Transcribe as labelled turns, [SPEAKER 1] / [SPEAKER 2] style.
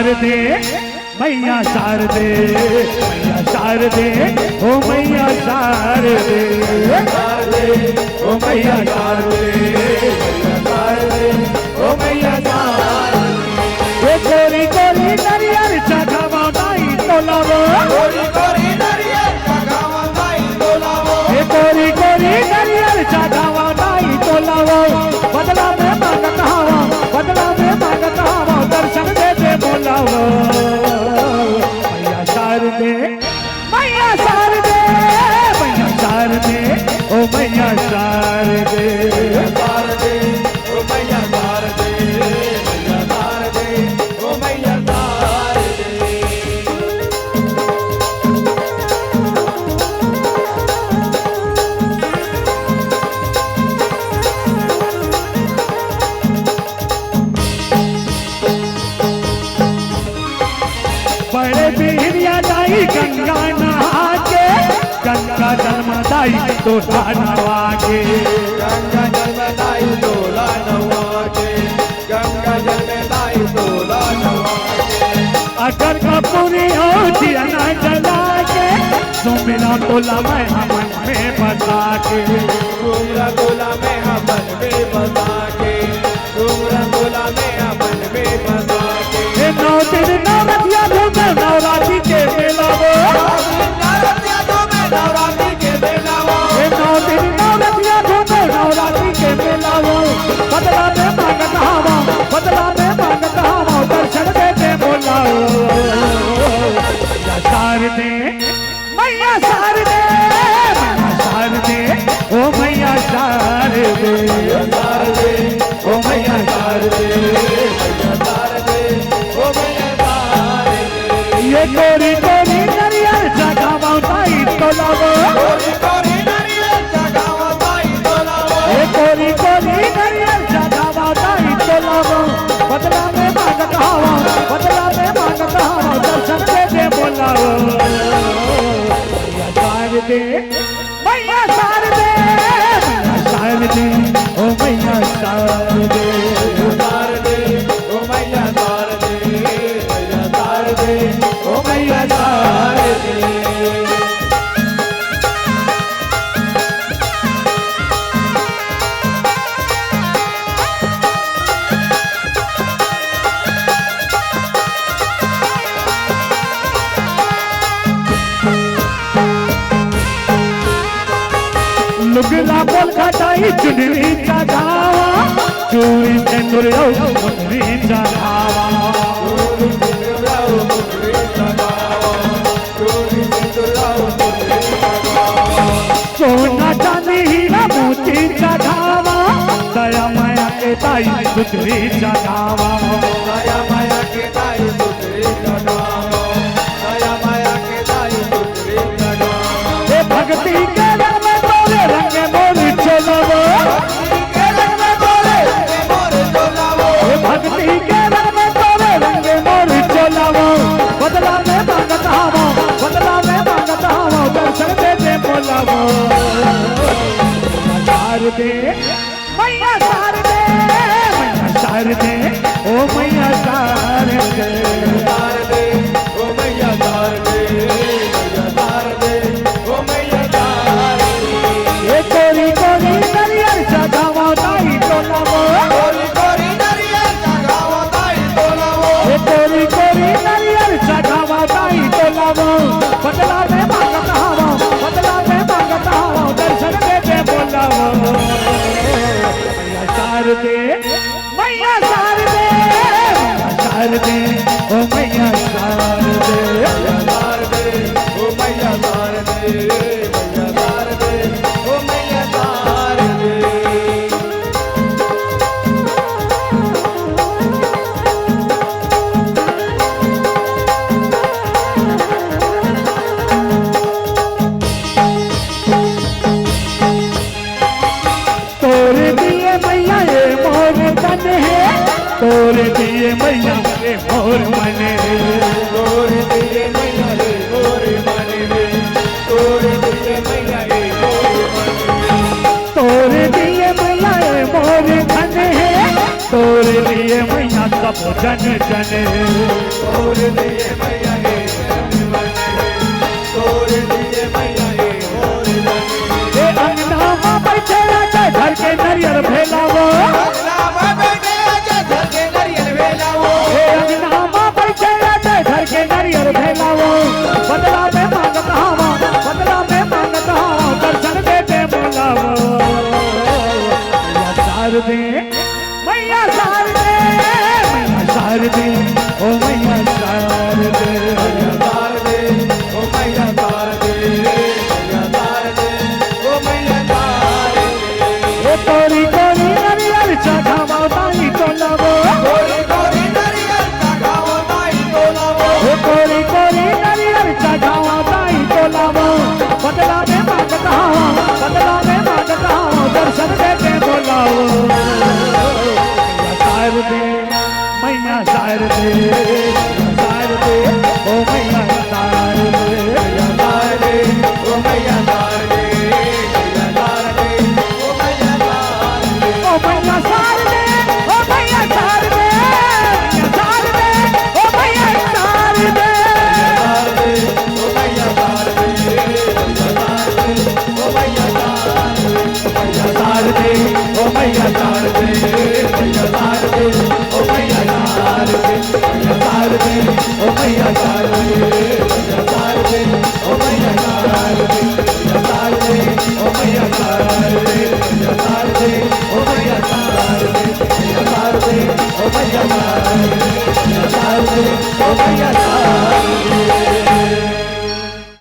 [SPEAKER 1] शारदे मैया शारदे मैया शारदे ओ मैया शारदे शारदे ओ मैया शारदे मैया शारदे ओ मैया शारदे कोरी कोरी नरियर चढ़ावा नाई तोलावो कोरी कोरी नरियर चढ़ावा नाई तोलावो कोरी कोरी नरियर चढ़ावा नाई तोलावो बदला में मांगत हवा बदला में मांगत हवा दर्शन दे दे बोलावो मैया शारदे मैया शारदे मैया शारदे ओ मैया शारदे शारदे ओ मैया शारदे मैया शारदे ओ मैया शारदे बड़े बिहरिया दाई गंगा नहा के गंगा जन्मदाई तोला नवागे गंगा जन्मदाई तोला नवागे गंगा जन्मदाई तोला नवागे अगर कपूरी हो दिया ना जला के सुमिरा तोला मैं हमन में बसा के सुमिरा तोला मैं हमन में बसा के सुमिरा तोला मैं हमन में बसा के नौ दिन नवरतिया धूम नवरात्रि के मेला वो नवरात्रि के मेला वो 9 दिन नवरतिया धूम नवरात्रि के मेला वो बदला में मांगत हवा बदला में मांगत हवा दर्शन दे दे बोलाओ मैया शारदे मैया शारदे मैया शारदे ओ मैया शारदे शारदे ओ मैया शारदे मैया शारदे ओ मैया शारदे ये कोरी कोरी नरियर जगावा ताई तोलावो कोरी कोरी नरियर जगावा ताई तोलावो ये कोरी कोरी नरियर जगावा ताई तोलावो बदला में मांगत हवा बदला में मांगत हवा दर्शन दे दे बोलाओ मैया शारदे मैया शारदे मैया शारदे ओ मैया शारदे शारदे ओ मैया शारदे मैया शारदे ओ मैया शारदे लुगला बोल खटाई चुनरी चढ़ावा चूड़ी सिंदूर मुंदरी चढ़ावा चूड़ी सिंदूर मुंदरी चढ़ावा चूड़ी सिंदूर मुंदरी चढ़ावा सोना चांदी हीरा मोती चढ़ावा दया माया के ताई सुतरी चढ़ावा दया माया के ताई सुतरी चढ़ावा दया माया के ताई सुतरी चढ़ावा ए भक्ति के रंग मोर चलावो के रंग में बोले मोर चलावो भक्ति के रंग में बोले रंग मोर चलावो बदला में मांगत हवा बदला में मांगत हवा दर्शन दे दे बोलावो शारदे मैया शारदे मैया शारदे ओ मैया शारदे शारदे ओ मैया शारदे मैया शारदे ओ मैया कोरी कोरी नरियर चढ़ावा ताई तोलावो कोरी कोरी नरियर चढ़ावा ताई तोलावो कोरी कोरी नरियर चढ़ावा ताई तोलावो बदला में मांगत हवा बदला में मांगत हवा दर्शन दे दे बोलावो मैया शारदे मैया शारदे मैया शारदे ओ मैया शारदे मैया शारदे ओ मैया शारदे मैया शारदे ओ मैया शारदे तोरे दिए मैया ये मोर तन है तोरे दिए मैया ये मोर मन है तोरे दिए मैया ये मोर मन है तोरे दिए मैया ये मोर मन है तोरे दिए मैया ये मोर तन है तोरे दिए मैया सब जन जन
[SPEAKER 2] तोड़ दिए मैया हे तोड़ दिए मैया हे और
[SPEAKER 1] ए अंगना में बैठे आके घर के नरियर फैलावो
[SPEAKER 2] अंगना में बैठे आके घर के नरियल वेलावो
[SPEAKER 1] ए अंगना में बैठे आके घर के नरियर फैलावो बदला में मांगता हवा बदला में मांगता हवा दर्शन देते बुलावो मैया शारदे मैया शारदे ओ मैया शारदे
[SPEAKER 2] मैया शारदे ओ मैया शारदे मैया शारदे ओ मैया शारदे
[SPEAKER 1] ओ कोरी कोरी नरियल चढ़ावा माई तोलावो
[SPEAKER 2] कोरी कोरी नरियल चढ़ावो माई तोलावो
[SPEAKER 1] ओ कोरी कोरी नरियल चढ़ावा माई तोलावो बदला में मांगता हूँ बदला में मांगता हूँ दर्शन देते बोलावो मैया शारदे ओ मैया शारदे
[SPEAKER 2] मैया शारदे ओ मैया शारदे मैया शारदे ओ मैया शारदे
[SPEAKER 1] ओ मैया शारदे ओ मैया शारदे ओ मैया शारदे
[SPEAKER 2] शारदे ओ मैया शारदे ओ मैया शारदे
[SPEAKER 1] ओ मैया शारदे
[SPEAKER 2] मैया शारदे ओ मैया शारदे मैया शारदे ओ मैया शारदे मैया शारदे ओ मैया शारदे मैया शारदे ओ मैया शारदे मैया शारदे ओ मैया शारदे मैया शारदे ओ मैया शारदे मैया शारदे ओ मैया शारदे